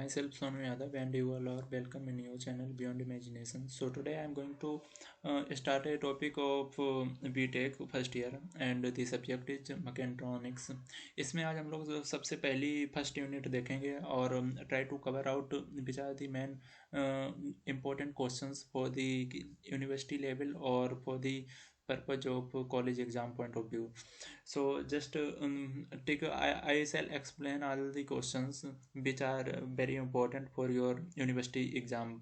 myself Sonu Yadav and you all are welcome in your channel Beyond Imagination. So today I am going to start a topic of BTech first year and the subject is mechatronics. इसमें आज हम लोग सबसे पहली first unit देखेंगे और try to cover out which are the main important questions for the university level or for the purpose of college exam point of view. So just I shall explain all the questions which are very important for your university exam.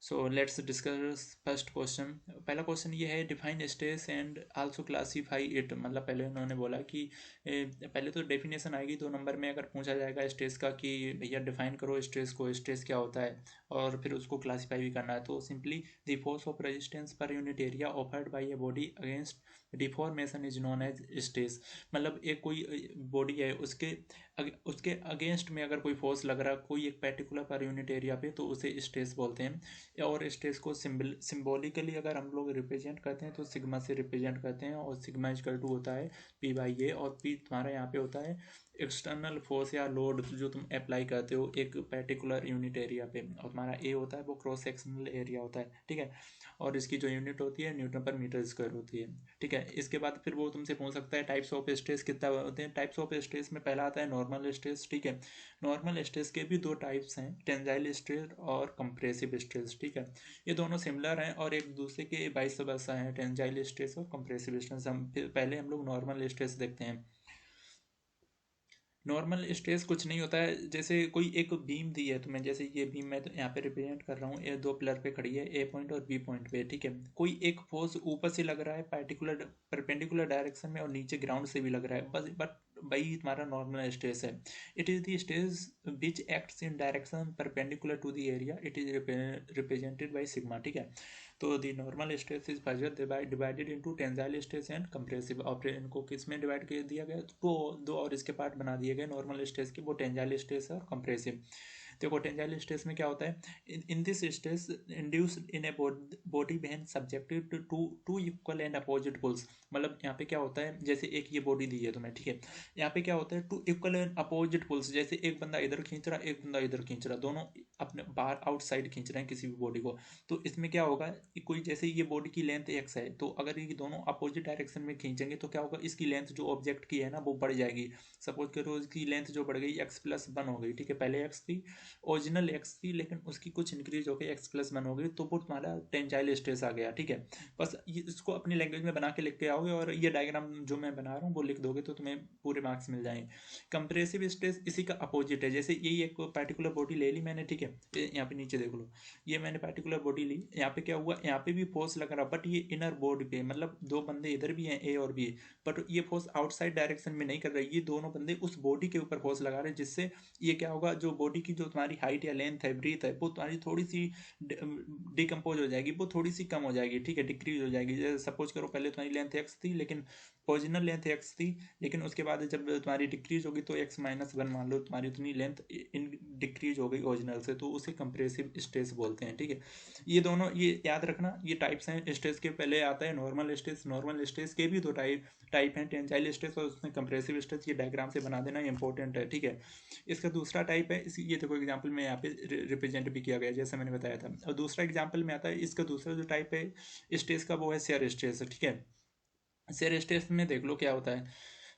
So let's discuss first question. पहला question ये है define stress and also classify it. मतलब पहले उन्होंने बोला कि पहले तो डेफिनेशन आएगी 2 नंबर में अगर पूछा जाएगा स्ट्रेस का कि भैया डिफाइन करो स्ट्रेस को, स्ट्रेस क्या होता है और फिर उसको क्लासीफाई भी करना है. तो simply the force of resistance per unit area offered by a body against deformation is known as stress. मतलब एक कोई बॉडी है उसके अगेंस्ट में अगर कोई फोर्स लग रहा है कोई एक पर्टिकुलर पर यूनिट एरिया पे तो उसे स्ट्रेस बोलते हैं. और स्ट्रेस को सिंबॉलिकली अगर हम लोग रिप्रेजेंट करते हैं तो सिग्मा से रिप्रेजेंट करते हैं और सिग्मा इक्वल टू होता है पी बाई ए और पी तुम्हारा यहाँ पे होता है एक्सटर्नल फोर्स या लोड जो तुम अप्लाई करते हो एक पर्टिकुलर यूनिट एरिया पे और तुम्हारा ए होता है वो क्रॉस सेक्शनल एरिया होता है. ठीक है. और इसकी जो यूनिट होती है न्यूटन पर मीटर स्क्वायर होती है. ठीक है. इसके बाद फिर वो तुमसे पूछ सकता है टाइप्स ऑफ स्ट्रेस कितना होते हैं. टाइप्स ऑफ स्ट्रेस में पहला आता है नॉर्मल स्ट्रेस. ठीक है. नॉर्मल स्ट्रेस के भी 2 टाइप्स हैं, टेंजाइल स्ट्रेस और कंप्रेसिव स्ट्रेस. ठीक है. ये दोनों सिमिलर हैं और एक दूसरे के वाइस वर्सा हैं, टेंजाइल स्ट्रेस और कंप्रेसिव स्ट्रेस. पहले हम लोग नॉर्मल स्ट्रेस देखते हैं. नॉर्मल स्ट्रेस कुछ नहीं होता है. जैसे कोई एक बीम दी है तुम्हें, जैसे ये बीम मैं तो यहाँ पे रिप्रेजेंट कर रहा हूँ, ये 2 पिलर पे खड़ी है ए पॉइंट और बी पॉइंट पे. ठीक है. कोई एक फोर्स ऊपर से लग रहा है पर्टिकुलर परपेंडिकुलर डायरेक्शन में और नीचे ग्राउंड से भी लग रहा है बस, बट वही तुम्हारा नॉर्मल स्ट्रेस है. It is the stress which acts in direction perpendicular to the area. It is represented by sigma. ठीक है. तो the normal stress is further divided into tensile stress and compressive. और इनको किस में डिवाइड कर दिया गया तो दो और इसके पार्ट बना दिए गए नॉर्मल स्ट्रेस के, वो टेंजाइल स्ट्रेस और कंप्रेसिव. देखो टेंजाइल स्ट्रेस में क्या होता है, in this stress induced in a body when subjected to two equal and opposite pulls. मतलब यहाँ पे क्या होता है, जैसे एक ये बॉडी दी है तुम्हें. ठीक है. यहाँ पे क्या होता है two equal and opposite pulls. जैसे एक बंदा इधर खींच रहा एक बंदा इधर खींच रहा, दोनों अपने बाहर आउटसाइड खींच रहे हैं किसी भी बॉडी को. तो इसमें क्या होगा, कोई जैसे ये बॉडी की लेंथ एक्स है तो अगर ये दोनों अपोजिट डायरेक्शन में खींचेंगे तो क्या होगा, इसकी लेंथ जो ऑब्जेक्ट की है ना वो बढ़ जाएगी. सपोज करो इसकी लेंथ जो बढ़ गई x+1 हो गई. ठीक है. पहले x थी, ओरिजिनल x थी, लेकिन उसकी कुछ इंक्रीज हो गई x+1 हो गई तो वो तुम्हारा टेंजाइल स्ट्रेस आ गया. ठीक है. बस इसको अपनी लैंग्वेज में बना के लिख के आओगे और ये डायग्राम जो मैं बना रहा हूँ वो लिख दोगे तो तुम्हें पूरे मार्क्स मिल जाएंगे. कंप्रेसिव स्ट्रेस इसी का अपोजिट है. जैसे यही एक पर्टिकुलर बॉडी ले ली मैंने. ठीक है. यहाँ पे नीचे देख लो, ये मैंने पर्टिकुलर बॉडी ली. यहाँ पे क्या हुआ, यहाँ पे भी फोर्स लग रहा बट ये इनर बॉडी पे, मतलब 2 बंदे इधर भी हैं ए और बी, बट ये फोर्स आउटसाइड डायरेक्शन में नहीं कर रहे, ये दोनों बंदे उस बॉडी के ऊपर फोर्स लगा रहे हैं. जिससे ये क्या होगा, जो बॉडी की जो तुम्हारी हाइट या लेंथ है, ब्रीथ है, वो तुम्हारी थोड़ी सी डिकम्पोज हो जाएगी, वो थोड़ी सी कम हो जाएगी. ठीक है. डिक्रीज हो जाएगी. जैसे सपोज करो पहले तुम्हारी लेंथ एक्स थी लेकिन ओरिजिनल लेंथ एक्स थी, लेकिन उसके बाद जब तुम्हारी डिक्रीज होगी तो x-1 मान लो तुम्हारी उतनी लेंथ इन डिक्रीज हो गई ओरिजिनल से, तो उसे कंप्रेसिव स्ट्रेस बोलते हैं. ठीक है. ये दोनों ये याद रखना, ये टाइप्स हैं स्ट्रेस के. पहले आता है नॉर्मल स्ट्रेस. नॉर्मल स्ट्रेस के भी 2 टाइप हैं, टेंजाइल स्ट्रेस और उसमें कंप्रेसिव स्ट्रेस. ये डायग्राम से बना देना इंपॉर्टेंट है. ठीक है. इसका दूसरा टाइप है, ये देखो एग्जाम्पल में यहाँ पे रिप्रेजेंट भी किया गया जैसा मैंने बताया था. और दूसरा एग्जाम्पल में आता है, इसका दूसरा जो टाइप है स्ट्रेस का वो है शेयर स्ट्रेस. ठीक है. शेयर स्ट्रेस में देख लो क्या होता है.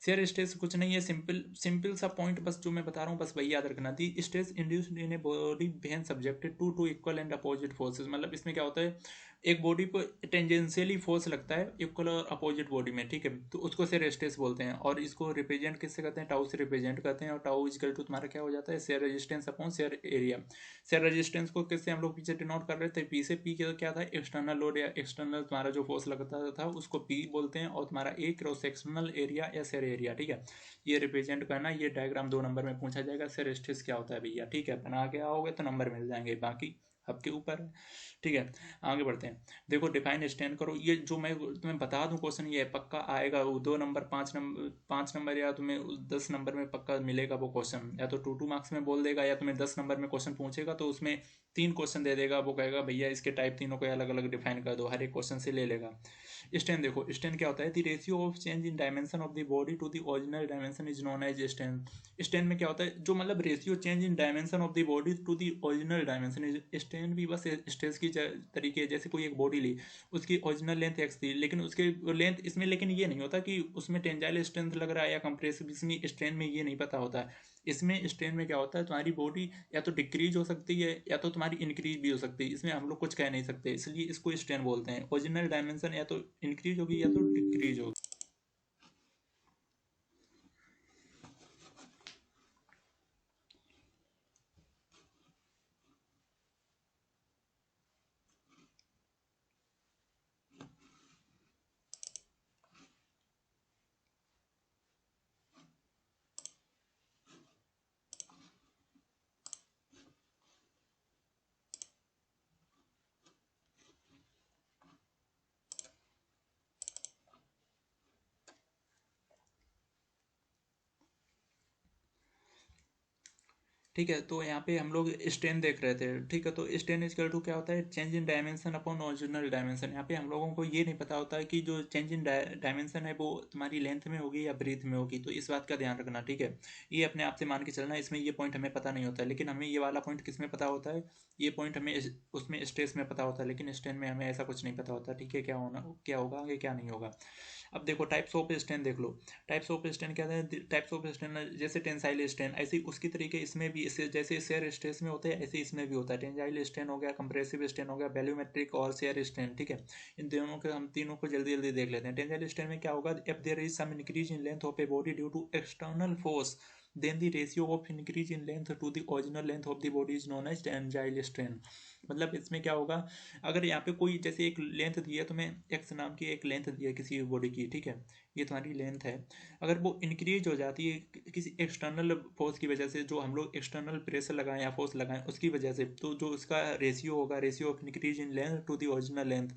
शेयर स्ट्रेस कुछ नहीं है, सिंपल सा पॉइंट बस जो मैं बता रहा हूँ बस वही याद रखना. The stress induced in a body when subjected to two equal and opposite forces. मतलब इसमें क्या होता है, एक बॉडी पर टेंजेंशियली फोर्स लगता है इक्वल और अपोजिट बॉडी में. ठीक है. तो उसको शेयर स्ट्रेस बोलते हैं और इसको रिप्रेजेंट किससे करते हैं, टाउ से रिप्रेजेंट करते हैं. और टाउ इक्वल टू तुम्हारा क्या हो जाता है, share resistance upon share area. Share resistance को किससे हम लोग पीछे डिनोट कर रहे थे, पी से. पी क्या था, एक्सटर्नल लोड या एक्सटर्नल तुम्हारा जो फोर्स लगता था उसको पी बोलते हैं. और तुम्हारा ए क्रॉस सेक्शनल एरिया या शेयर एरिया. ठीक है. ये रिप्रेजेंट करना. ये डायग्राम 2 नंबर में पूछा जाएगा, शेयर स्ट्रेस क्या होता है भैया. ठीक है. बना के आओगे तो नंबर मिल जाएंगे, बाकी आपके ऊपर है. ठीक है. आगे बढ़ते हैं. देखो डिफाइन स्टैंड करो. ये जो मैं तुम्हें बता दूं क्वेश्चन ये पक्का आएगा, वो 2 नंबर 5 नंबर या तुम्हें 10 नंबर में पक्का मिलेगा वो क्वेश्चन. या तो 2 मार्क्स में बोल देगा या तुम्हें 10 नंबर में क्वेश्चन पूछेगा तो उसमें 3 क्वेश्चन दे देगा, वो कहेगा भैया इसके टाइप तीनों को अलग अलग डिफाइन कर दो, हर एक क्वेश्चन से ले लेगा। स्ट्रेन देखो, स्ट्रेन क्या होता है, the ratio of change in dimension of the body to the original dimension is known as strain. Strain में क्या होता है, जो मतलब ratio change in dimension of the body to the original dimension is strain भी बस stress की तरीके, जैसे कोई एक बॉडी ली, उसकी ओरिजिनल लेंथ एक्स थी, लेकिन उसके लेंथ इसमें, लेकिन ये नहीं होता कि उसमें टेंजाइल स्ट्रेंथ लग रहा है या कंप्रेसिव स्ट्रेन में, ये नहीं पता होता है। इसमें स्ट्रेन में क्या होता है, तुम्हारी बॉडी या तो डिक्रीज हो सकती है या तो तुम्हारी इंक्रीज भी हो सकती है, इसमें हम लोग कुछ कह नहीं सकते, इसलिए इसको स्ट्रेन बोलते हैं। ओरिजिनल डायमेंशन या तो इंक्रीज होगी या तो डिक्रीज होगी। ठीक है, तो यहाँ पे हम लोग स्ट्रेन देख रहे थे। ठीक है, तो स्ट्रेन इजकल टू क्या होता है, change in dimension upon original dimension. यहाँ पे हम लोगों को ये नहीं पता होता है कि जो चेंज इन डायमेंशन है वो तुम्हारी लेंथ में होगी या ब्रीथ में होगी, तो इस बात का ध्यान रखना। ठीक है, ये अपने आप से मान के चलना, इसमें ये पॉइंट हमें पता नहीं होता है, लेकिन हमें ये वाला पॉइंट किस में पता होता है, ये पॉइंट हमें उसमें स्ट्रेस में पता होता है, लेकिन स्ट्रेन में हमें ऐसा कुछ नहीं पता होता। ठीक है, क्या होना, क्या होगा आगे, क्या नहीं होगा। अब देखो टाइप्स ऑफ स्ट्रेन देख लो। टाइप्स ऑफ स्ट्रेन क्या है, टाइप्स ऑफ स्ट्रेन जैसे टेंसाइल स्ट्रेन, ऐसे ही उसकी तरीके इसमें भी, इससे जैसे शेयर स्ट्रेस में होता है ऐसे इसमें भी होता है। टेंसाइल स्ट्रेन हो गया, कंप्रेसिव स्ट्रेन हो गया, वॉल्यूमेट्रिक और शेयर स्ट्रेन। ठीक है, इन दोनों के हम तीनों को जल्दी जल्दी देख लेते हैं। टेंसाइल स्ट्रेन में क्या होगा, if there is some increase in length of a body due to external force, then the ratio of increase in length to the original length of the body is known as tensile strain। मतलब इसमें क्या होगा, अगर यहाँ पे कोई जैसे एक लेंथ दी है, तुम्हें एक्स नाम की एक लेंथ दी है किसी बॉडी की, ठीक है, ये तुम्हारी लेंथ है, अगर वो इंक्रीज हो जाती है किसी एक्सटर्नल फोर्स की वजह से, जो हम लोग एक्सटर्नल प्रेशर लगाएं या फोर्स लगाएं उसकी वजह से, तो जो उसका रेशियो होगा, ratio of increase in length to the original length,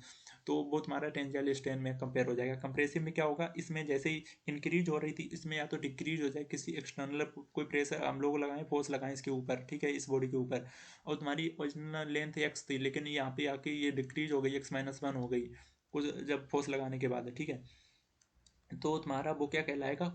तो वो तुम्हारा टेंजाइल स्ट्रेन में कंपेयर हो जाएगा। कंप्रेसिव में क्या होगा, इसमें जैसे ही इंक्रीज हो रही थी, इसमें या तो डिक्रीज हो जाए, किसी एक्सटर्नल कोई प्रेशर हम लोग लगाएं, फोर्स लगाएं इसके ऊपर, ठीक है, इस बॉडी के ऊपर, और तुम्हारी ओरिजिनल लेंथ एक्स थी, लेकिन यहाँ पे आके ये डिक्रीज हो गई, x-1 हो गई कुछ जब फोर्स लगाने के बाद। ठीक है, तो तुम्हारा वो क्या कहलाएगा,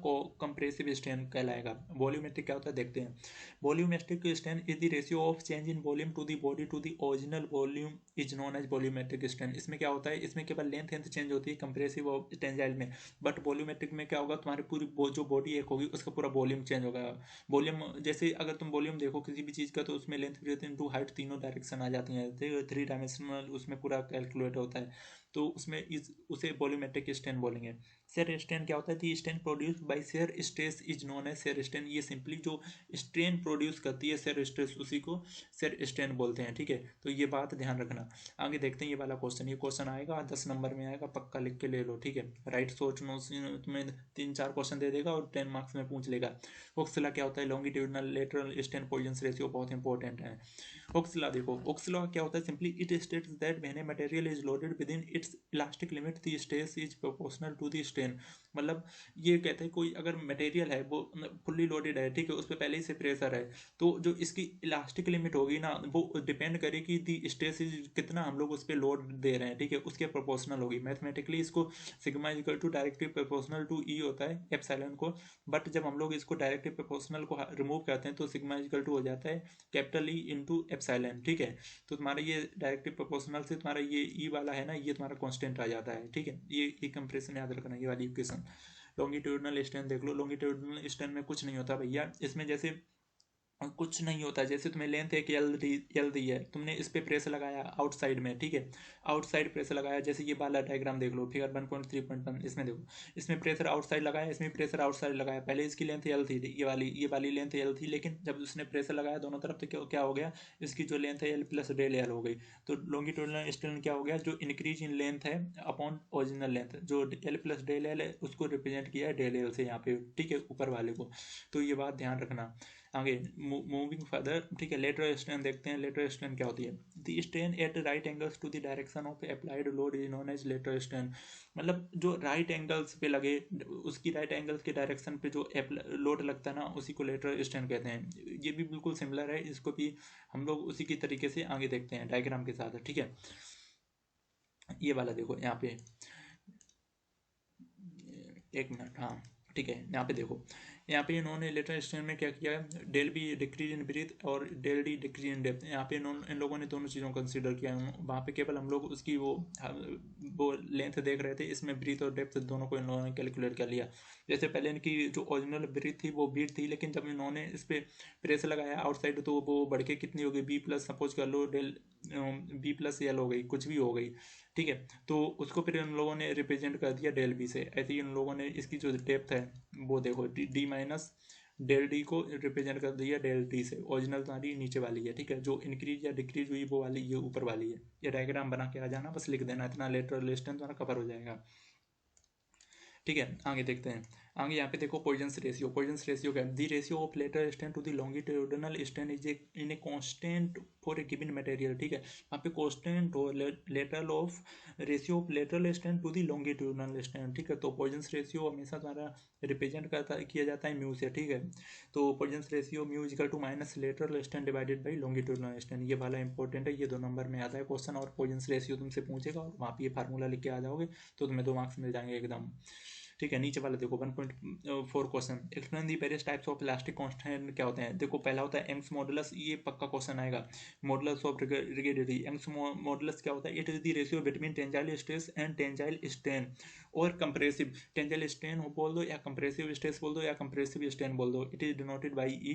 कंप्रेसिव स्ट्रेन कहलाएगा। वॉल्यूमेट्रिक क्या होता है देखते हैं। Volumetric strain is the ratio of change in volume to the body to the original volume is known as volumetric strain. इसमें क्या होता है, इसमें केवल लेंथ चेंज होती है कंप्रेसिव और टेंजाइल में, बट वॉल्यूमेट्रिक में क्या होगा, तुम्हारी पूरी जो बॉडी एक होगी उसका पूरा वॉल्यूम चेंज होगा। वॉल्यूम जैसे अगर तुम वॉल्यूम देखो किसी भी चीज़ का, तो उसमें लेंथ ब्रेथ इनटू हाइट तीनों डायरेक्शन आ जाती हैं, 3 डायमेंशनल उसमें पूरा कैलकुलेट होता है, तो उसमें इस उसे वॉल्यूमेट्रिक स्ट्रेन बोलेंगे। शेयर स्ट्रेन क्या होता है, the strain produce by shear stress is known as shear strain. ये सिंपली जो स्ट्रेन प्रोड्यूस करती है शेयर स्ट्रेस, उसी को शेयर स्ट्रेन बोलते हैं। ठीक है, तो ये बात ध्यान रखना। आगे देखते हैं ये वाला क्वेश्चन, ये क्वेश्चन आएगा 10 नंबर में आएगा, पक्का लिख के ले लो। ठीक है, राइट सोच नो, तुम्हें 3-4 क्वेश्चन दे देगा और 10 मार्क्स में पूछ लेगा। ओक्सला क्या होता है, longitudinal lateral strain Poisson's ratio, बहुत इंपॉर्टेंट है। ओक्सला देखो, ओक्सला क्या होता है, simply it states that when a material is loaded within its elastic limit the stress is proportional to the strain. मतलब ये कहते हैं कोई अगर मटेरियल है वो फुल्ली लोडेड है, ठीक है, उस पर पहले ही से प्रेशर है, तो जो इसकी इलास्टिक लिमिट होगी ना, वो डिपेंड करेगी दी स्ट्रेस कितना हम लोग उस पर लोड दे रहे हैं, ठीक है, उसके प्रोपोर्शनल होगी। मैथमेटिकली इसको sigma equal to directly proportional to E होता है एप्सिलॉन को, बट जब हम लोग इसको डायरेक्टली प्रोपोर्शनल को रिमूव करते हैं तो सिग्मा इक्वल टू हो जाता है कैपिटल ई इंटू एप्सिलॉन। ठीक है, तो तुम्हारा ये डायरेक्टली प्रोपोर्शनल से तुम्हारा ये ई वाला है ना, ये तुम्हारा कांस्टेंट आ जाता है। ठीक है, ये कंप्रेशन याद रखना, ये वाली इक्वेशन। लॉन्गिट्यूडनल स्ट्रेन देख लो, लॉन्गिट्यूडनल स्ट्रेन में कुछ नहीं होता भैया, इसमें जैसे कुछ नहीं होता, जैसे तुम्हें लेंथ एक एल दी है, तुमने इस पे प्रेस लगाया आउटसाइड में, ठीक है, आउटसाइड प्रेस लगाया, जैसे ये वाला डायग्राम देख लो फिगर 1.3.1, इसमें देखो, इसमें प्रेशर आउटसाइड लगाया, इसमें प्रेशर आउटसाइड लगाया, पहले इसकी लेंथ एल थी, ये वाली लेंथ एल थी, लेकिन जब उसने प्रेशर लगाया दोनों तरफ, तो क्या हो गया, इसकी जो लेंथ है एल प्लस डेल एल हो गई। तो लॉन्गिट्यूडनल स्ट्रेन क्या हो गया, जो इंक्रीज इन लेंथ है अपॉन ओरिजिनल लेंथ, जो एल प्लस डेल एल है उसको रिप्रेजेंट किया है डेल एल से यहाँ पे, ठीक है, ऊपर वाले को। तो ये बात ध्यान रखना। आगे मूविंग फर्दर, ठीक है, लेटरल स्ट्रेन देखते हैं। लेटरल स्ट्रेन क्या होती है? The strain at right angles to the direction of applied load is known as lateral strain. मतलब जो राइट एंगल्स पे लगे, उसकी राइट एंगल्स के डायरेक्शन पे जो लोड लगता है ना, उसी को लेटरल स्ट्रेन कहते हैं। ये भी बिल्कुल सिमिलर है, इसको भी हम लोग उसी की तरीके से आगे देखते हैं डायग्राम के साथ, ठीक है। ये वाला देखो यहाँ पे, एक मिनट, हाँ ठीक है, यहाँ पे देखो, यहाँ पे इन्होंने लेटरल स्ट्रेन में क्या किया है? Del B decrease in breadth और del D decrease in depth. यहाँ पे इन लोगों ने दोनों चीज़ों को कंसीडर किया। वहाँ पे केवल हम लोग उसकी वो लेंथ देख रहे थे, इसमें ब्रीथ और डेप्थ दोनों को इन लोगों ने कैलकुलेट कर लिया। जैसे पहले इनकी जो ओरिजिनल ब्रीथ थी वो बीट थी, लेकिन जब इन्होंने इस पर प्रेशर लगाया आउटसाइड, तो वो बढ़ के कितनी हो गई? बी प्लस, सपोज कर लो डेल बी प्लस एल हो गई, कुछ भी हो गई, ठीक है। तो उसको फिर उन लोगों ने रिप्रेजेंट कर दिया डेल बी से। ऐसे ही उन लोगों ने इसकी जो डेप्थ है वो देखो, डी माइनस डेल डी को रिप्रेजेंट कर दिया डेल टी से। ओरिजिनल तुम्हारी नीचे वाली है, ठीक है, जो इंक्रीज या डिक्रीज हुई वो वाली ये ऊपर वाली है। ये डायग्राम बना के आ जाना, बस लिख देना, इतना लेटरल स्ट्रेन तुम्हारा कवर हो जाएगा, ठीक है। आगे देखते हैं। आगे यहाँ पे देखो पॉइजंस रेशियो। पॉइजंस रेशियो क्या है? The ratio of lateral strain to the longitudinal strain is in a constant for a given material, ठीक है। यहाँ पे कांस्टेंट हो lateral of ratio of lateral strain to the longitudinal strain, ठीक है। तो पॉइजंस रेशियो हमेशा तुम्हारा रिप्रेजेंट किया जाता है म्यू से, ठीक है। तो Poisson's ratio mu equal to minus lateral strain divided by longitudinal strain. ये वाला इंपॉर्टेंट है, ये 2 नंबर में आता है क्वेश्चन। और पॉइजंस रेशियो तुमसे पूछेगा और वहाँ पे ये फार्मूला लिख के आ जाओगे तो तुम्हें 2 मार्क्स मिल जाएंगे एकदम, ठीक है। नीचे वाला देखो 1.4 question, explain the various types of elastic constant क्या होते हैं? देखो पहला होता है यंग्स मॉडुलस, ये पक्का क्वेश्चन आएगा। Modulus of rigidity, Young's modulus क्या होता है? It is the ratio between tensile stress and tensile strain और कंप्रेसिव। टेंजाइल स्ट्रेन बोल दो या कंप्रेसिव स्ट्रेस बोल दो या कंप्रेसिव स्ट्रेन बोल दो। It is denoted by E,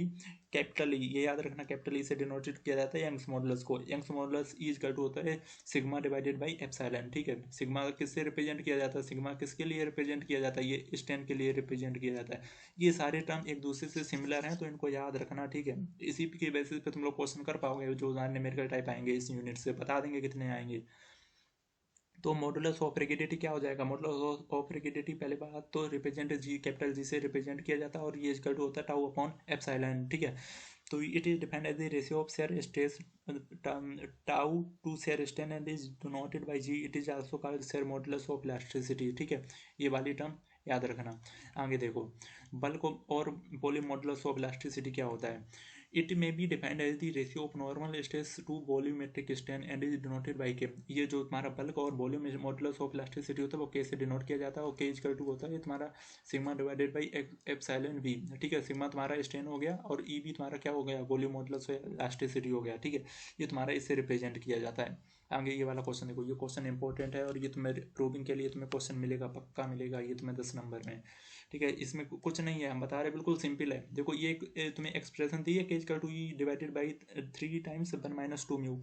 capital E, ये याद रखना, कैपिटल ई से डिनोटेड किया जाता है यंग्स मॉडुलस को। Young's modulus E equal to होता है सिग्मा डिवाइडेड बाई एप्सिलॉन, ठीक है। सिग्मा किससे रिप्रेजेंट किया जाता है? सिग्मा किसके लिए रिप्रेजेंट किया जाता है? ये स्ट्रेन के लिए रिप्रेजेंट किया जाता है। ये सारे टर्म एक दूसरे से सिमिलर हैं, तो इनको याद रखना, ठीक है। इसी की बेसिस पे तुम लोग क्वेश्चन कर पाओगे, जो न्यूमेरिकल टाइप आएंगे इस यूनिट से, बता देंगे कितने आएंगे। तो मॉडुलस ऑफ रिगिडिटी क्या हो जाएगा? मॉडुलस ऑफ रिगिडिटी पहले बात तो रिप्रेजेंट जी, कैपिटल जी से रिप्रेजेंट किया जाता है और ये इक्वल टू होता है टाउ अपॉन एप्सिलॉन, ठीक है। तो it is defined as the ratio of shear stress tau to shear strain and is denoted by G. It is also called shear modulus of elasticity, ठीक है। ये वाली term याद रखना। आगे देखो, बल्क और वॉल्यूम मॉडुलस ऑफ इलास्टिसिटी क्या होता है? It may be defined as the ratio of normal stress to volumetric strain and is denoted by K. ये जो तुम्हारा बल्क और वॉल्यूम मॉडुलस ऑफ इलास्टिसिटी होता है वो के से डिनोट किया जाता है, और के इक्वल टू होता है तुम्हारा sigma divided by epsilon V, ठीक है। सिग्मा तुम्हारा स्ट्रेन हो गया और ई भी तुम्हारा क्या हो गया? वॉल्यूम मॉडुलस ऑफ इलास्टिसिटी हो गया, ठीक है। ये तुम्हारा इससे रिप्रेजेंट किया जाता है। आगे ये वाला क्वेश्चन देखो, ये क्वेश्चन इंपॉर्टेंट है और ये तुम्हें प्रूविंग के लिए तुम्हें क्वेश्चन मिलेगा, पक्का मिलेगा ये तुम्हें 10 नंबर में, ठीक है। इसमें कुछ नहीं है, हम बता रहे बिल्कुल सिंपल है। देखो ये तुम्हें एक्सप्रेशन दी है, K equal to E divided by 3 times 1 minus 2 mu.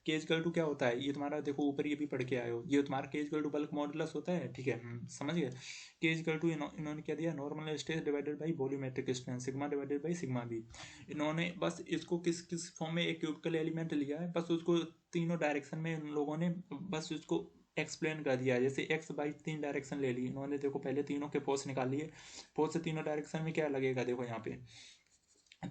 K equal to क्या होता है? ये तुम्हारा देखो ऊपर ये भी पढ़ के आए हो, ये तुम्हारा के इक्वल टू बल्क मॉडुलस होता है, ठीक है, समझ गए। के इक्वल टू इन्होंने क्या दिया? Normal stress divided by volumetric strain, sigma divided by sigma B. इन्होंने बस इसको किस किस फॉर्म में एक क्यूबिकल एलिमेंट लिया है, बस उसको तीनों डायरेक्शन में इन लोगों ने बस उसको एक्सप्लेन कर दिया। जैसे एक्स बाई 3 डायरेक्शन ले ली इन्होंने, देखो पहले तीनों के फोर्स निकाल लिए। फोर्स से तीनों डायरेक्शन में क्या लगेगा? देखो यहाँ पे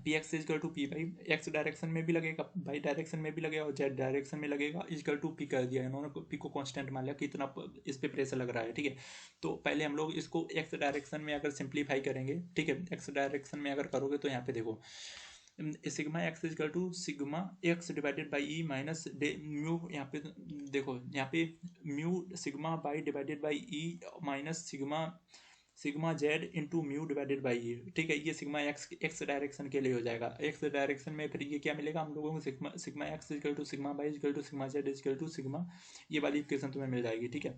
P X equal to P y, X direction में भी लगेगा, बाई डायरेक्शन में भी लगेगा और जेड डायरेक्शन में लगेगा, इजकल टू पी कर दिया इन्होंने। पी को कांस्टेंट मान लिया कि इतना इस पे प्रेशर लग रहा है, ठीक है। तो पहले हम लोग इसको एक्स डायरेक्शन में अगर सिंप्लीफाई करेंगे, ठीक है, एक्स डायरेक्शन में अगर करोगे तो यहाँ पे देखो sigma X equal to sigma X divided by E minus mu. यहाँ पे देखो, यहाँ पे mu sigma y divided by E minus sigma sigma Z into mu divided by ये, ठीक है। ये सिग्मा एक्स डायरेक्शन के लिए हो जाएगा। एक्स डायरेक्शन में फिर ये क्या मिलेगा हम लोगों को? Sigma X equal to sigma y equal to sigma Z equal to sigma, ये वाली इक्वेशन तुम्हें मिल जाएगी, ठीक है।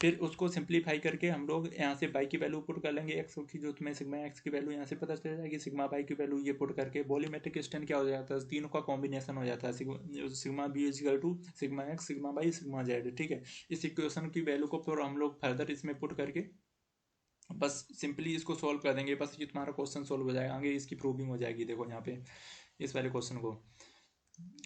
फिर उसको सिंप्लीफाई करके हम लोग यहाँ से बाई की वैल्यू पुट कर लेंगे, एक्स की जो तुम्हें सिग्मा एक्स की वैल्यू यहाँ से पता चल जाएगी, सिग्मा बाई की वैल्यू ये पुट करके वॉल्यूमेट्रिक स्ट्रेन क्या हो जाता है? तीनों का कॉम्बिनेशन हो जाता है, sigma B equal to sigma X sigma y sigma Z, ठीक है। इस इक्वेशन की वैल्यू को फिर हम लोग फर्दर इसमें पुट करके बस सिंपली इसको सॉल्व कर देंगे, बस ये तुम्हारा क्वेश्चन सॉल्व हो जाएगा। आगे इसकी प्रूविंग हो जाएगी। देखो यहाँ पे इस वाले क्वेश्चन को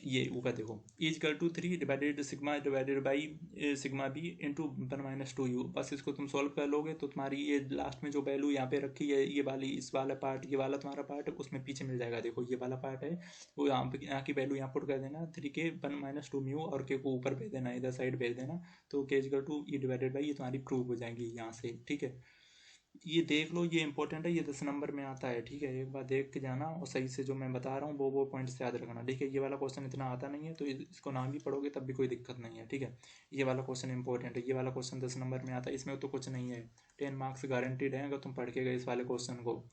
ये ऊपर देखो equal to 3 divided sigma divided by sigma B into 1-2u। बस इसको तुम सॉल्व कर लोगे तो तुम्हारी ये लास्ट में जो वैल्यू यहाँ पे रखी है, ये वाली, इस वाला पार्ट, ये वाला तुम्हारा पार्ट उसमें पीछे मिल जाएगा। देखो ये वाला पार्ट है वो यहाँ पे, यहाँ की वैल्यू यहाँ पुट कर देना 3k 1-2 म्यू और के को ऊपर भेज देना, इधर साइड भेज देना। तो के इजकल टू ये डिवाइडेड बाई ये तुम्हारी प्रूव हो जाएंगी यहाँ से। ठीक है, ये देख लो, ये इंपॉर्टेंट है, ये 10 नंबर में आता है। ठीक है, एक बार देख के जाना और सही से जो मैं बता रहा हूँ वो पॉइंट्स याद रखना। ठीक है, ये वाला क्वेश्चन इतना आता नहीं है तो इसको ना भी पढ़ोगे तब भी कोई दिक्कत नहीं है। ठीक है, ये वाला क्वेश्चन इंपॉर्टेंट है, ये वाला क्वेश्चन 10 नंबर में आता है, इसमें तो कुछ नहीं है, 10 मार्क्स गारंटीड है अगर तुम पढ़ के गए इस वाले क्वेश्चन को।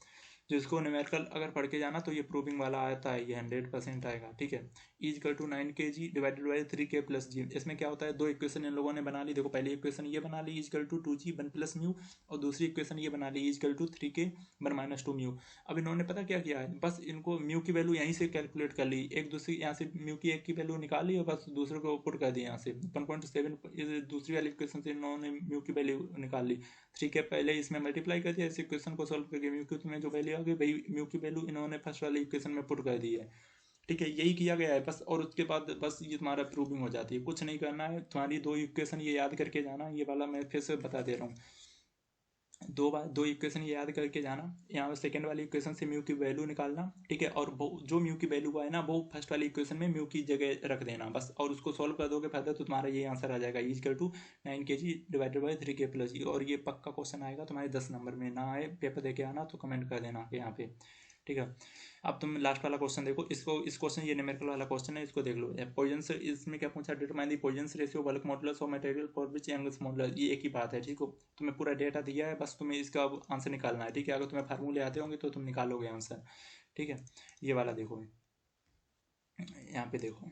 जिसको न्यूमेरिकल अगर पढ़ के जाना तो ये प्रूविंग वाला आता है, ये 100% आएगा। ठीक है, equal to 9kg divided by 3k plus G. इसमें क्या होता है, दो इक्वेशन इन लोगों ने बना ली। देखो पहली इक्वेशन ये बना ली equal to 2g 1 plus mu, और दूसरी इक्वेशन ये बना ली इजकल टू 3k 1-2 म्यू। अब इन्होंने पता क्या किया है, बस इनको म्यू की वैल्यू यहीं से कैलकुलेट कर ली, एक दूसरी यहाँ से म्यू की एक की वैल्यू निकाल ली और बस दूसरे को पुट कर दी यहाँ से 1.7। दूसरी वाली इक्वेशन से इन्होंने म्यू की वैल्यू निकाल ली, 3k पहले इसमें मल्टीप्लाई कर दिया, इस इक्वेशन को सॉल्व करके म्यू की तुम्हें जो वैल्यू आ गई वही म्यू की वैल्यू इन्होंने फर्स्ट वाली इक्वेशन में पुट कर दी है। ठीक है, यही किया गया है बस, और उसके बाद बस ये तुम्हारा प्रूविंग हो जाती है, कुछ नहीं करना है। तुम्हारी दो इक्वेशन ये याद करके जाना, ये वाला मैं फिर से बता दे रहा हूँ, दो इक्वेशन ये याद करके जाना। यहाँ सेकंड वाली इक्वेशन से म्यू की वैल्यू निकालना। ठीक है, और वो जो म्यू की वैल्यू आए ना वो फर्स्ट वाली इक्वेशन में म्यू की जगह रख देना बस, और उसको सॉल्व कर दोगे फायदा, तो तुम्हारा ये आंसर आ जाएगा equal to 9kg divided by 3k plus G. और ये पक्का क्वेश्चन आएगा तुम्हारे 10 नंबर में, ना आए पेपर दे के आना तो कमेंट कर देना यहाँ पे। ठीक है, अब तुम लास्ट वाला क्वेश्चन देखो, इसको इस क्वेश्चन ये न्यूमेरिकल वाला क्वेश्चन है, इसको देख लो। पॉइजन, इसमें क्या पूछा, determine the Poisson ratio bulk modulus of material for which angles modulus. ये एक ही बात है। ठीक है, तुम्हें पूरा डेटा दिया है, बस तुम्हें इसका आंसर निकालना है। ठीक है, अगर तुम्हें फार्मूले आते होंगे तो तुम निकालोगे आंसर। ठीक है, ये वाला देखो, यहाँ पे देखो,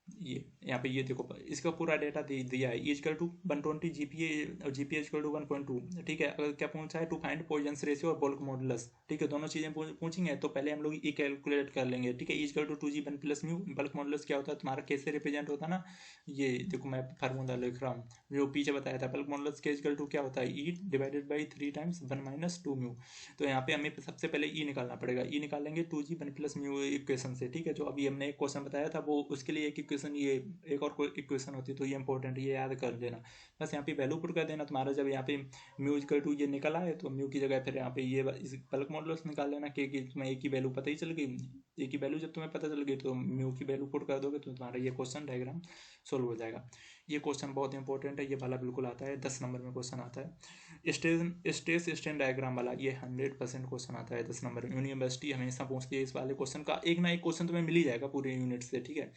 ये यहाँ पे ये देखो, इसका पूरा डेटा दिया है इजकल टू 120 जीपीए और जीपीए इजकल टू 1.2। ठीक है, अगर क्या पूछा है, टू फाइंड पॉइजन रेशियो और बल्क मॉडुलस। ठीक है, दोनों चीजें पूछेंगे तो पहले हम लोग ई कैलकुलेट कर लेंगे। ठीक है, equal to 2g 1 plus mu, bulk modulus क्या होता है तुम्हारा, कैसे रिप्रेजेंट होता है ना, ये देखो मैं फार्मूला लिख रहा हूँ जो पीछे बताया था। बल्क मॉडुलस के इजकल टू क्या होता है, ई डिवाइडेड बाई 3 टाइम्स 1-2 म्यू। तो यहाँ पे हमें सबसे पहले ई निकालना पड़ेगा, ई निकालेंगे 2g 1 प्लस म्यू इक्वेशन से। ठीक है, जो अभी हमने एक क्वेश्चन बताया था वो उसके लिए एक इक्वेशन, ये एक और कोई इक्वेशन होती है, तो ये इंपॉर्टेंट, ये याद कर लेना। बस यहाँ पे वैल्यू पुट कर देना तुम्हारा, जब यहाँ पे म्यू इक्वल टू ये निकला है तो म्यू की जगह फिर यहाँ पे ये बल्क मॉडुलस निकाल लेना, कि तुम्हें एक की वैल्यू पता ही चल गई। एक की वैल्यू जब तुम्हें पता चल गई तो म्यू की वैल्यू पुट कर दोगे तो तुम्हारा ये क्वेश्चन डायग्राम सोल्व हो जाएगा। ये क्वेश्चन बहुत इंपॉर्टेंट है, ये वाला बिल्कुल आता है, 10 नंबर में क्वेश्चन आता है। स्ट्रेस स्ट्रेन डायग्राम वाला ये 100% क्वेश्चन आता है 10 नंबर में। यूनिवर्सिटी हमेशा पूछती है इस वाले क्वेश्चन का, एक ना एक क्वेश्चन तुम्हें मिल ही जाएगा पूरे यूनिट से। ठीक है,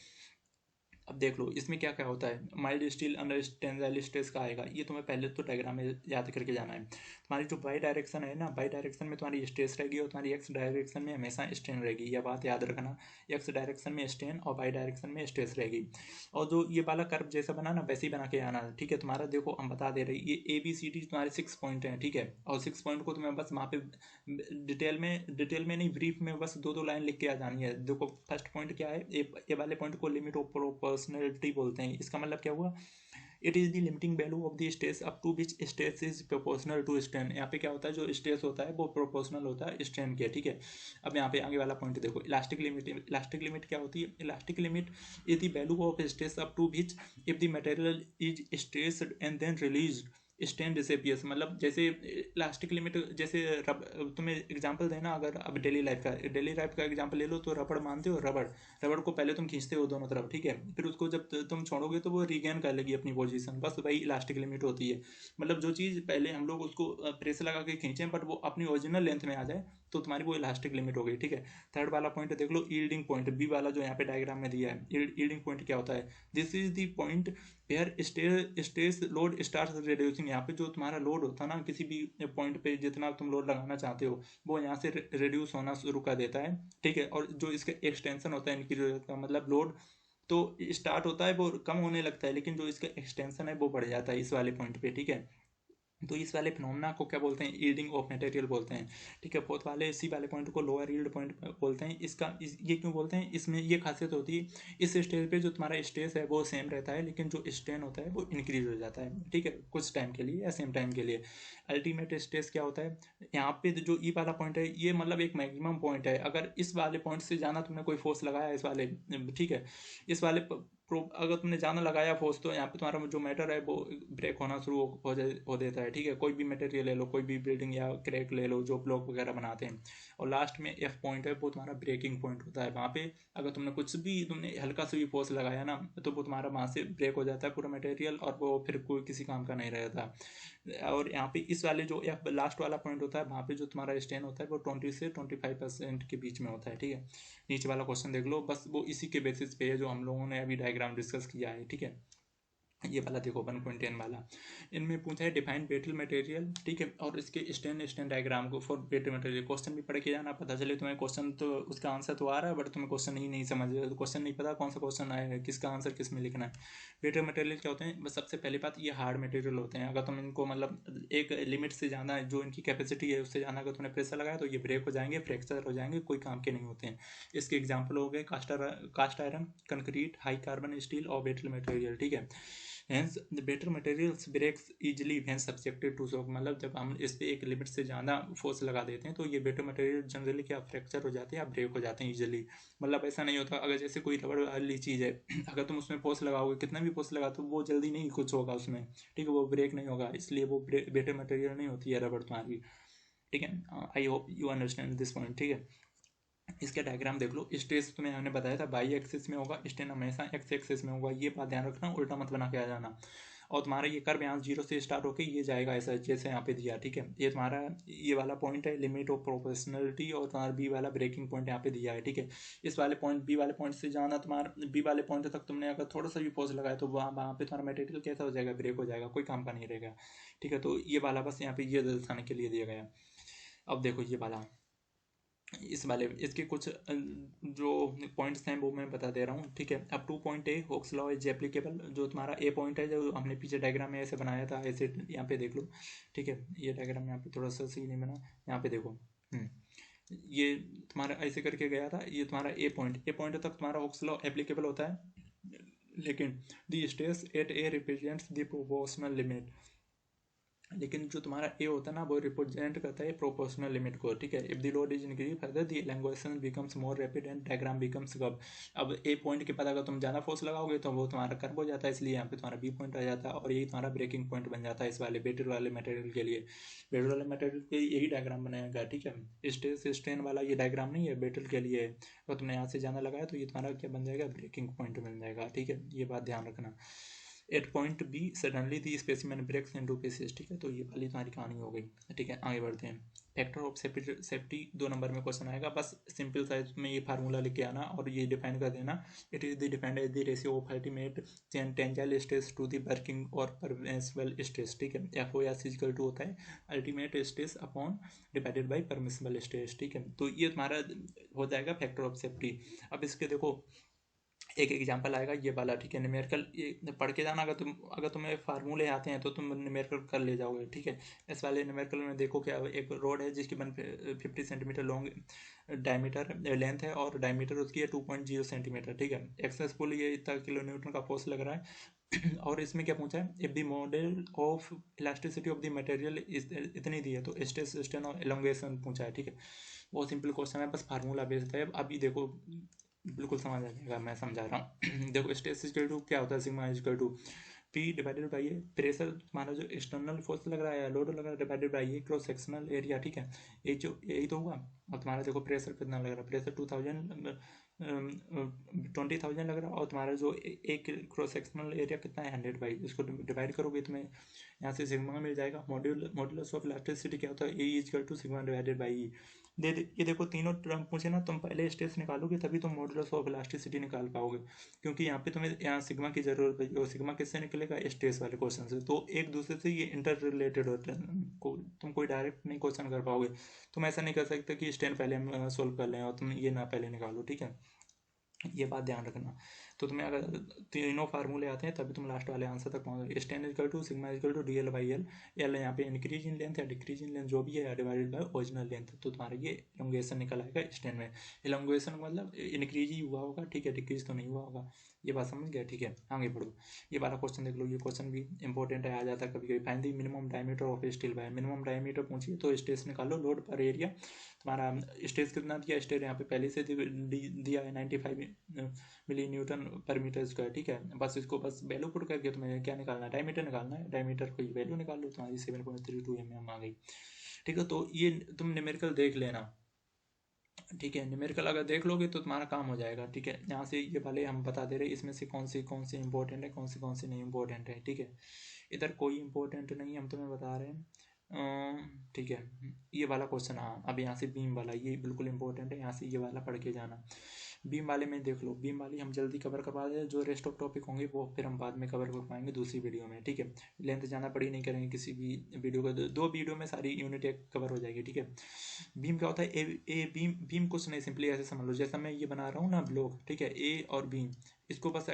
अब देख लो इसमें क्या क्या होता है। Mild steel under tensile stress का आएगा, ये तुम्हें पहले तो डायग्राम में याद करके जाना है। तुम्हारी जो बाई डायरेक्शन है ना, बाई डायरेक्शन में तुम्हारी स्ट्रेस रहेगी और तुम्हारी एक्स डायरेक्शन में हमेशा स्ट्रेन रहेगी, यह बात याद रखना। एक्स डायरेक्शन में स्ट्रेन और बाई डायरेक्शन में स्ट्रेस रहेगी। और जो ये वाला कर्व जैसा बना ना वैसे ही बना के आना। ठीक है, तुम्हारा देखो हम बता दे रहे, ये ABCD तुम्हारे 6 पॉइंट हैं। ठीक है, और 6 पॉइंट को तुम्हें बस वहाँ पे डिटेल में नहीं, ब्रीफ में बस 2-2 लाइन लिख के आ जानी है। देखो फर्स्ट पॉइंट क्या है, ए वाले पॉइंट को लिमिट ऑफ प्रोपोर्शनलिटी बोलते हैं। इसका मतलब क्या हुआ, it is the limiting value of the stress up to which stress is proportional to strain. यहाँ पे क्या होता है, जो स्ट्रेस होता है वो प्रोपोर्शनल होता है स्ट्रेन के। ठीक है, अब यहाँ पे आगे वाला पॉइंट देखो, इलास्टिक लिमिट। इलास्टिक लिमिट क्या होती है, elastic limit is the value of stress up to which if the material is stressed and then release strain disappears. मतलब जैसे इलास्टिक लिमिट, जैसे तुम्हें एग्जांपल देना, अगर अब डेली लाइफ का एग्जांपल ले लो तो रबड़ मानते हो, रबड़ रबड़ को पहले तुम खींचते हो दोनों तरफ। ठीक है, फिर उसको जब तुम छोड़ोगे तो वो रिगेन कर लेगी अपनी पोजीशन, बस वही इलास्टिक लिमिट होती है। मतलब जो चीज़ पहले हम लोग उसको प्रेशर लगा के खींचें बट वो अपनी ओरिजिनल लेंथ में आ जाए तो तुम्हारी वो इलास्टिक लिमिट हो गई। ठीक है, थर्ड वाला पॉइंट देख लो, यील्डिंग पॉइंट, बी वाला जो यहाँ पे डायग्राम में दिया है। यील्डिंग पॉइंट क्या होता है, this is the point where stress load start reducing. यहाँ पे जो तुम्हारा लोड होता है ना, किसी भी पॉइंट पे जितना तुम लोड लगाना चाहते हो वो यहाँ से रिड्यूस होना शुरू कर देता है। ठीक है, और जो इसका एक्सटेंशन होता है, इनकी का मतलब लोड तो स्टार्ट होता है वो कम होने लगता है, लेकिन जो इसका एक्सटेंशन है वो बढ़ जाता है इस वाले पॉइंट पे। ठीक है, तो इस वाले फिनोमेना को क्या बोलते हैं, यील्डिंग ऑफ मटेरियल बोलते हैं, ठीक है। फोर्थ वाले सी वाले पॉइंट को लोअर यील्ड पॉइंट बोलते हैं। ये क्यों बोलते हैं, इसमें ये खासियत होती है, इस स्टेज पे जो तुम्हारा स्ट्रेस है वो सेम रहता है, लेकिन जो स्ट्रेन होता है वो इंक्रीज हो जाता है, ठीक है, कुछ टाइम के लिए या सेम टाइम के लिए। अल्टीमेट स्ट्रेस क्या होता है, यहाँ पे जो ई वाला पॉइंट है ये मतलब एक मैक्सिमम पॉइंट है। अगर इस वाले पॉइंट से जाना तुमने कोई फोर्स लगाया इस वाले, ठीक है, इस वाले अगर तुमने जाना लगाया फोर्स, तो यहाँ पे तुम्हारा जो मैटर है वो ब्रेक होना शुरू हो देता है, ठीक है। कोई भी मटेरियल ले लो, कोई भी बिल्डिंग या क्रैक ले लो जो ब्लॉक वगैरह बनाते हैं, और लास्ट में एफ पॉइंट है वो तुम्हारा ब्रेकिंग पॉइंट होता है। वहाँ पे अगर तुमने हल्का सा भी फोर्स लगाया ना, तो वो तुम्हारा वहाँ से ब्रेक हो जाता है पूरा मटेरियल, और वो फिर कोई किसी काम का नहीं रहता। और यहाँ पे इस वाले जो एफ लास्ट वाला पॉइंट होता है, वहाँ पे जो तुम्हारा स्ट्रेन होता है वो 20 से 25% के बीच में होता है, ठीक है। नीचे वाला क्वेश्चन देख लो, बस वो इसी के बेसिस पे है जो हम लोगों ने अभी डायग्राम डिस्कस किया है, ठीक है। ये वाला देखो 1.10 वाला, इनमें पूछा है डिफाइन ब्रिटल मटेरियल, ठीक है, और इसके स्टैंड डायग्राम को फॉर ब्रिटल मटेरियल। क्वेश्चन भी पढ़ के जाना, पता चले तुम्हें क्वेश्चन तो उसका आंसर तो आ रहा है बट तुम्हें क्वेश्चन ही नहीं समझ, तो क्वेश्चन नहीं पता कौन सा क्वेश्चन आया है, किसका आंसर किस में लिखना है। ब्रिटल मटेरियल क्या होते हैं, बस सबसे पहली बात ये हार्ड मटेरियल होते हैं। अगर तुम इनको मतलब एक लिमिट से ज़्यादा जो इनकी कैपेसिटी है उससे ज़्यादा अगर तुमने प्रेशर लगाया तो ये ब्रेक हो जाएंगे, फ्रैक्चर हो जाएंगे, कोई काम के नहीं होते हैं। इसके एग्जाम्पल हो गए cast iron, concrete, high carbon steel और ब्रिटल मटेरियल, ठीक है। Hence the better materials breaks easily when subjected to shock, मतलब जब हम इस पर एक लिमिट से ज़्यादा फोर्स लगा देते हैं तो ये बेटर मटेरियल जनरली क्या फ्रैक्चर हो जाते हैं या ब्रेक हो जाते हैं इजिली। मतलब ऐसा नहीं होता, अगर जैसे कोई रबड़ वाली चीज़ है अगर तुम उसमें फोर्स लगाओगे, कितना भी फोर्स लगा तो वो जल्दी नहीं कुछ होगा उसमें, ठीक है, वो ब्रेक नहीं होगा, इसलिए वो बेटर मटेरियल नहीं होती है रबड़ तुम्हारी, ठीक है। I hope you understand this point, ठीक है। इसका डायग्राम देख लो, स्ट्रेस तुम्हें हमने बताया था बाई एक्सिस में होगा, स्ट्रेन हमेशा एक्स एक्सिस में होगा, ये बात ध्यान रखना, उल्टा मत बना के आ जाना। और तुम्हारा ये कर्व यहाँ 0 से स्टार्ट होकर ये जाएगा ऐसा जैसे यहाँ पे दिया, ठीक है। ये तुम्हारा ये वाला पॉइंट है लिमिट ऑफ प्रोपोर्शनलिटी, और तुम्हारा बी वाला ब्रेकिंग पॉइंट यहाँ पे दिया है, ठीक है। इस वाले पॉइंट बी वाले पॉइंट से जाना, तुम्हारा बी वाले पॉइंट तक तुमने अगर थोड़ा सा भी फोर्स लगाया तो वहाँ पे तुम्हारा मटेरियल कैसा हो जाएगा, ब्रेक हो जाएगा, कोई काम का नहीं रहेगा, ठीक है। तो ये वाला बस यहाँ पे ये दर्शाने के लिए दिया गया। अब देखो ये वाला, इस वाले इसके कुछ जो पॉइंट्स हैं वो मैं बता दे रहा हूँ, ठीक है। अब 2.A Hooke's law is applicable, जो तुम्हारा ए पॉइंट है जो हमने पीछे डायग्राम में ऐसे बनाया था, ऐसे यहाँ पे देख लो, ठीक है। ये डायग्राम यहाँ पे थोड़ा सा सही नहीं बना, यहाँ पे देखो, ये तुम्हारा ऐसे करके गया था, ये तुम्हारा ए पॉइंट तक तुम्हारा हुक्स लॉ एप्लीकेबल होता है, लेकिन the stress eight A represents the proportional limit, लेकिन जो तुम्हारा ए होता है ना वो रिप्रेजेंट करता है प्रोपोर्शनल लिमिट को, ठीक है। If the load is increase further the elongation becomes more rapid and diagram becomes curve. अब ए पॉइंट के बाद अगर तुम ज़्यादा फोर्स लगाओगे तो वो तुम्हारा कर्व हो जाता है, इसलिए यहाँ पे तुम्हारा बी पॉइंट आ जाता है, और यही तुम्हारा ब्रेकिंग पॉइंट बन जाता है इस वाले बेटर वाले मटेरियल के लिए। बेटर वाले मटेरियल के यही डायग्राम बनाएगा, ठीक है। स्ट्रेस स्ट्रेन वाला ये डायग्राम नहीं है, बेटर के लिए है। अगर तुमने यहाँ से ज़्यादा लगाया तो ये तुम्हारा क्या बन जाएगा, ब्रेकिंग पॉइंट बन जाएगा, ठीक है। ये बात ध्यान रखना। एट पॉइंट बी सडनली दी स्पेसिमेन ब्रेक्स इनटू पीसेस, ठीक है। तो ये वाली तुम्हारी कहानी हो गई, ठीक है। आगे बढ़ते हैं। फैक्टर ऑफ सेफ्टी 2 नंबर में क्वेश्चन आएगा, बस सिंपल साइज में ये फार्मूला लेके आना और ये डिफाइन कर देना। It is the defined as the ratio of ultimate tensile stress to the working और परमिसिबल स्ट्रेस, ठीक है। F O S equal to होता है ultimate stress upon divided by permissible stress, ठीक है। तो ये तुम्हारा हो जाएगा फैक्टर ऑफ सेफ्टी। अब इसके देखो एक एग्जांपल आएगा ये वाला, ठीक है। न्यूमेरिकल ये पढ़ के जाना, अगर तुम्हें फार्मूले आते हैं तो तुम न्यूमेरिकल कर ले जाओगे, ठीक है। इस वाले न्यूमेरिकल में देखो क्या, एक रोड है जिसकी 50 सेंटीमीटर लॉन्ग डायमीटर लेंथ है और डायमीटर उसकी है 2.0 सेंटीमीटर, ठीक है। एक्सेसफुल ये इतना किलो न्यूटन का फोर्स लग रहा है और इसमें क्या पूछा है, if the model of elasticity of the material इतनी दी है, तो स्ट्रेस स्ट्रेन और एलोंगेशन पूछा है, ठीक है। बहुत सिंपल क्वेश्चन है, बस फार्मूला बेस्ड है। अभी देखो बिल्कुल समझ आ जाएगा, मैं समझा रहा हूँ देखो स्ट्रेस इक्वल टू क्या होता है, sigma equal to P divided by A, pressure तुम्हारा जो एक्सटर्नल फोर्स लग रहा है, लोड लग रहा है, divided by A cross sectional area, ठीक है। यही तो होगा। और तुम्हारा देखो प्रेशर कितना लग रहा है, प्रेशर 20,000 लग रहा है, और तुम्हारा जो एक क्रॉस सेक्शनल एरिया कितना है 100 बाई, इसको डिवाइड करोगे तुम्हें यहाँ से सिग्मा मिल जाएगा। मॉड्यूलस ऑफ इलास्टिसिटी क्या होता है, E equal to sigma divided by E. ये देखो तीनों टर्म पूछे ना, तुम पहले स्ट्रेस निकालोगे तभी तुम मॉडुलस ऑफ इलास्टिसिटी निकाल पाओगे, क्योंकि यहाँ पे तुम्हें यहाँ सिग्मा की जरूरत है, और सिग्मा किससे निकलेगा, स्ट्रेस वाले क्वेश्चन से। तो एक दूसरे से ये इंटर रिलेटेड होते हैं, तुम कोई डायरेक्ट नहीं क्वेश्चन कर पाओगे। तुम ऐसा नहीं कर सकते कि स्ट्रेन पहले हम सोल्व कर लें और तुम ये ना पहले निकालो, ठीक है। ये बात ध्यान रखना। तो तुम्हें अगर तीनों फार्मूले आते हैं तभी तुम लास्ट वाले आंसर तक पहुँचोगे। Strain equal to sigma equal to DL/L, L यहाँ पे इंक्रीज इन लेंथ या डिक्रीज इन लेंथ जो भी है डिवाइडेड बाय ओरिजिनल लेंथ, तो तुम्हारा ये एलोंगेशन निकल आएगा स्टैन में। एलोंगेशन मतलब इंक्रीज ही हुआ होगा, ठीक है, डिक्रीज तो नहीं हुआ होगा। ये बात समझ गया, ठीक है। आगे बढ़ो, ये वाला क्वेश्चन देख लो, ये क्वेश्चन भी इंपॉर्टेंट है, आ जाता है कभी कभी। Find the minimum diameter of steel wire, minimum diameter पूछिए तो स्टेज निकालो, लोड पर एरिया तुम्हारा स्टेज कितना दिया, स्टेज यहाँ पे पहले से दिया है 95 मिली न्यूटन पर मीटर स्क्वायर, ठीक है। बस इसको बस वैल्यू पुट करके तुम्हें क्या निकालना है, डायमीटर निकालना है, डायमीटर को वैल्यू निकाल लो, तुम्हारी 7.32 mm आ गई, ठीक है। तो ये तुम न्यूमेरिकल देख लेना, ठीक है। न्यूमेरिकल अगर देख लोगे तो तुम्हारा काम हो जाएगा, ठीक है। यहाँ से ये वाले हम बता दे रहे हैं इसमें से कौन सी इंपॉर्टेंट है, कौन सी नहीं इंपॉर्टेंट है, ठीक है। इधर कोई इंपॉर्टेंट नहीं हम तुम्हें बता रहे हैं, ठीक है। ये वाला क्वेश्चन, हाँ, अब यहाँ से बीम वाला ये बिल्कुल इंपॉर्टेंट है, यहाँ से ये वाला पढ़ के जाना। बीम वाले में देख लो, बीम वाली हम जल्दी कवर करवा दें, जो रेस्ट ऑफ टॉपिक होंगे वो फिर हम बाद में कवर कर पाएंगे दूसरी वीडियो में, ठीक है। लेंथ ज़्यादा बड़ी नहीं करेंगे किसी भी वीडियो को, दो वीडियो में सारी यूनिट एक कवर हो जाएगी, ठीक है। बीम क्या होता है, ए बीम, बीम कुछ नहीं, सिंपली ऐसे समझ लो, जैसा मैं ये बना रहा हूँ ना ब्लॉक, ठीक है, ए और बीम, इसको बस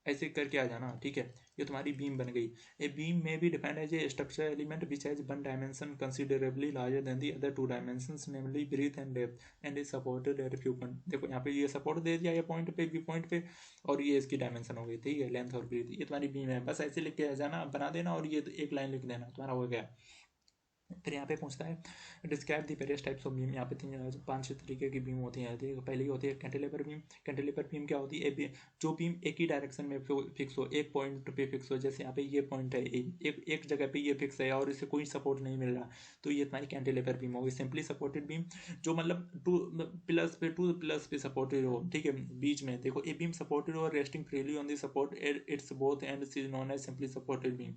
ऐसे करके आ जाना, ठीक है। ये तुम्हारी बीम बन गई। ए बीम में भी defined as a structure element which has one dimension considerably larger than the other two dimensions, namely breadth and depth, and is supported at few point. देखो यहाँ पे ये सपोर्ट दे दिया ये पॉइंट पे, बी पॉइंट पे, और ये इसकी डायमेंशन हो गई, ठीक है, लेंथ और ब्रीथ। ये तुम्हारी बीम है, बस ऐसे लिख के आ जाना, बना देना, और ये एक लाइन लिख देना, तुम्हारा हो गया। फिर यहाँ पे पूछता है describe the various types of beam. यहाँ पे 5-6 तरीके की बीम होती हैं। पहली होती है कैंटिलीवर बीम। कैंटिलीवर बीम क्या होती है, जो बीम एक ही डायरेक्शन में फिक्स हो, एक पॉइंट पे फिक्स हो, जैसे यहाँ पे ये पॉइंट है, एक जगह पे ये फिक्स है और इसे कोई सपोर्ट नहीं मिल रहा, तो ये तुम्हारी कैंटिलीवर बीम होगी। सिंपली सपोर्टेड बीम, जो मतलब टू प्लस पे सपोर्टेड हो, ठीक है। बीच में देखो, ए बीम सपोर्टेड और resting freely on the support its both ends is known as simply supported beam.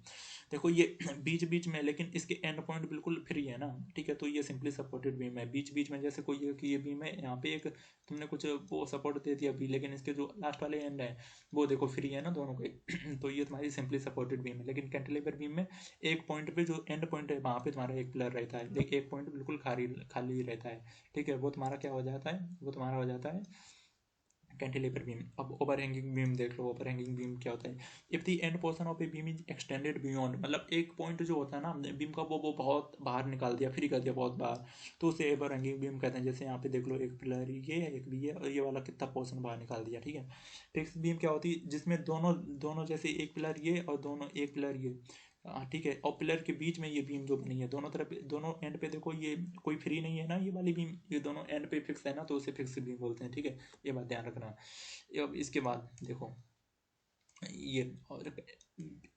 देखो ये बीच बीच में, लेकिन इसके एंड पॉइंट बिल्कुल फ्री है ना, ठीक है, तो ये सिंपली सपोर्टेड बीम है। बीच बीच में जैसे कोई ये बीम है, यहाँ पे एक तुमने कुछ वो सपोर्ट दे दिया भी, लेकिन इसके जो लास्ट वाले एंड है वो देखो फ्री है ना दोनों के तो ये तुम्हारी सिंपली सपोर्टेड बीम है। लेकिन कैंटिलीवर बीम में एक पॉइंट पे जो एंड पॉइंट है वहाँ पे तुम्हारा एक पिलर रहता है, एक पॉइंट बिल्कुल खाली खाली रहता है, ठीक है, वो तुम्हारा क्या हो जाता है, वो तुम्हारा हो जाता है कैंटिलीवर बीम। अब ओवर हैंगिंग बीम देख लो, ओवर हैंगिंग बीम क्या होता है, if the end portion of a beam is extended beyond, मतलब एक पॉइंट जो होता है ना बीम का, वो बहुत बाहर निकाल दिया, फ्री कर दिया बहुत बाहर, तो उसे ओवर हैंगिंग बीम कहते हैं। जैसे यहाँ पे देख लो, एक पिलर ये है, एक भी है, और ये वाला कितना पोर्शन बाहर निकाल दिया, ठीक है। फिक्स बीम क्या होती है, जिसमें दोनों दोनों जैसे एक पिलर ये और दोनों एक पिलर ये, हाँ, ठीक है, और पिलर के बीच में ये बीम जो बनी है, दोनों तरफ दोनों एंड पे देखो, ये कोई फ्री नहीं है ना ये वाली बीम, ये दोनों एंड पे फिक्स है ना, तो उसे फिक्स बीम बोलते हैं, ठीक है। ये बात ध्यान रखना। अब इसके बाद देखो ये, और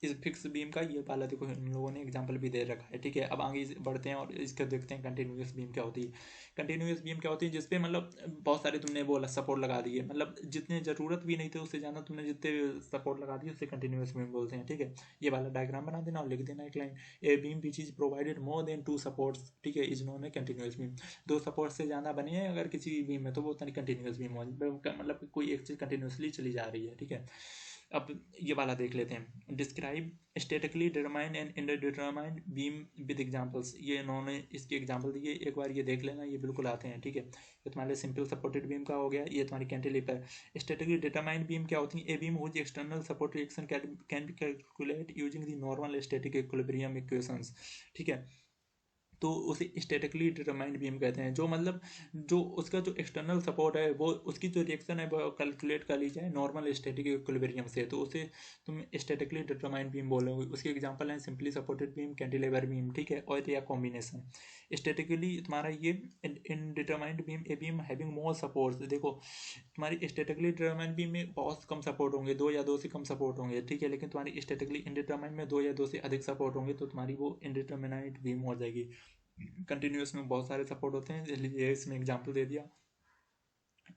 इस फिक्स बीम का ये वाला देखो, इन लोगों ने एग्जांपल भी दे रखा है, ठीक है। अब आगे बढ़ते हैं और इसका देखते हैं कंटिन्यूअस बीम क्या होती है। कंटिन्यूअस बीम क्या होती है, जिसपे मतलब बहुत सारे तुमने बोला सपोर्ट लगा दिए, मतलब जितने ज़रूरत भी नहीं थे उससे ज़्यादा तुमने जितने सपोर्ट लगा दिए उससे कंटिन्यूअस बीम बोलते हैं, ठीक है। ये वाला डायग्राम बना देना और लिख देना एक line, a beam which is provided more than 2 supports, ठीक है, इज नोन है कंटिन्यूअस बीम। 2 सपोर्ट से ज़्यादा बनी है अगर किसी बीम में, तो वो कंटिन्यूअस बीम हो, मतलब कोई एक चीज़ कंटिन्यूसली चली जा रही है, ठीक है। अब ये वाला देख लेते हैं, describe statically determinate and indeterminate beam with examples. ये इन्होंने इसके एग्जांपल दिए, एक बार ये देख लेना, ये बिल्कुल आते हैं, ठीक है। ये तुम्हारे सिंपल सपोर्टेड बीम का हो गया, ये तुम्हारी कैंटिलीवर। स्टैटिकली डिटरमाइंड बीम क्या होती है, a beam whose external support reaction can be calculate using the normal static equilibrium equations, ठीक है। तो उसे स्टैटिकली डिटरमाइंड बीम कहते हैं, जो मतलब जो उसका जो एक्सटर्नल सपोर्ट है वो उसकी जो रिएक्शन है वो कैलकुलेट कर ली जाए नॉर्मल स्टैटिक इक्विलिब्रियम से, तो उसे तुम स्टैटिकली डिटरमाइंड बीम बोलोगे। उसके एग्जांपल हैं simply supported beam, cantilever beam, ठीक है, और या कॉम्बिनेशन। स्टैटिकली तुम्हारा ये indeterminate beam, a beam having more supports, देखो तुम्हारी स्टैटिकली डिटरमाइंड बीम में बहुत कम सपोर्ट होंगे, 2 या 2 से कम सपोर्ट होंगे, ठीक है। लेकिन तुम्हारी स्टैटिकली इंडिटरमाइंड में 2 या 2 से अधिक सपोर्ट होंगे, तो तुम्हारी वो इंडिटरमिनाइट बीम हो जाएगी। कंटिन्यूअस में बहुत सारे सपोर्ट होते हैं, इसलिए इसमें एग्जांपल दे दिया।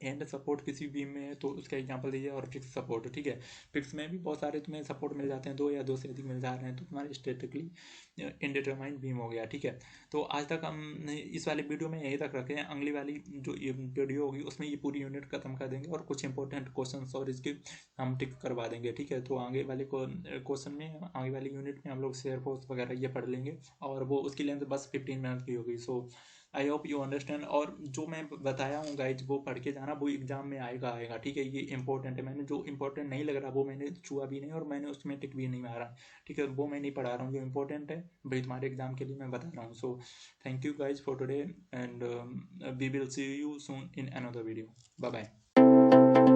एंड सपोर्ट किसी बीम में है तो उसका एग्जांपल दीजिए, और फिक्स सपोर्ट, ठीक है। फिक्स में भी बहुत सारे तुम्हें सपोर्ट मिल जाते हैं, 2 या 2 से अधिक मिल जा रहे हैं, तो तुम्हारे स्टैटिकली इंडिटरमाइंड बीम हो गया, ठीक है। तो आज तक हम इस वाले वीडियो में यहीं तक रखे हैं, अगली वाली जो ये वीडियो होगी उसमें ये पूरी यूनिट खत्म कर देंगे और कुछ इंपॉर्टेंट क्वेश्चन और इसके हम टिक करवा देंगे, ठीक है। तो आगे वाले क्वेश्चन में, आगे वाली यूनिट में हम लोग शेयर फोर्स वगैरह ये पढ़ लेंगे, और वो उसकी लेंथ बस 15 मिनट की होगी। सो आई होप यू अंडरस्टैंड। और जो मैं बताया हूँ गाइज वो पढ़ के जाना, वो एग्जाम में आएगा, ठीक है। ये इंपॉर्टेंट है, मैंने जो इंपॉर्टेंट नहीं लग रहा वो मैंने छुआ भी नहीं और मैंने उसमें टिक भी नहीं मारा, ठीक है। वो मैं नहीं पढ़ा रहा हूँ, जो इंपॉर्टेंट है भाई तुम्हारे एग्जाम के लिए मैं बता रहा हूँ। So thank you guys for today and we will see you soon in another video. Bye bye.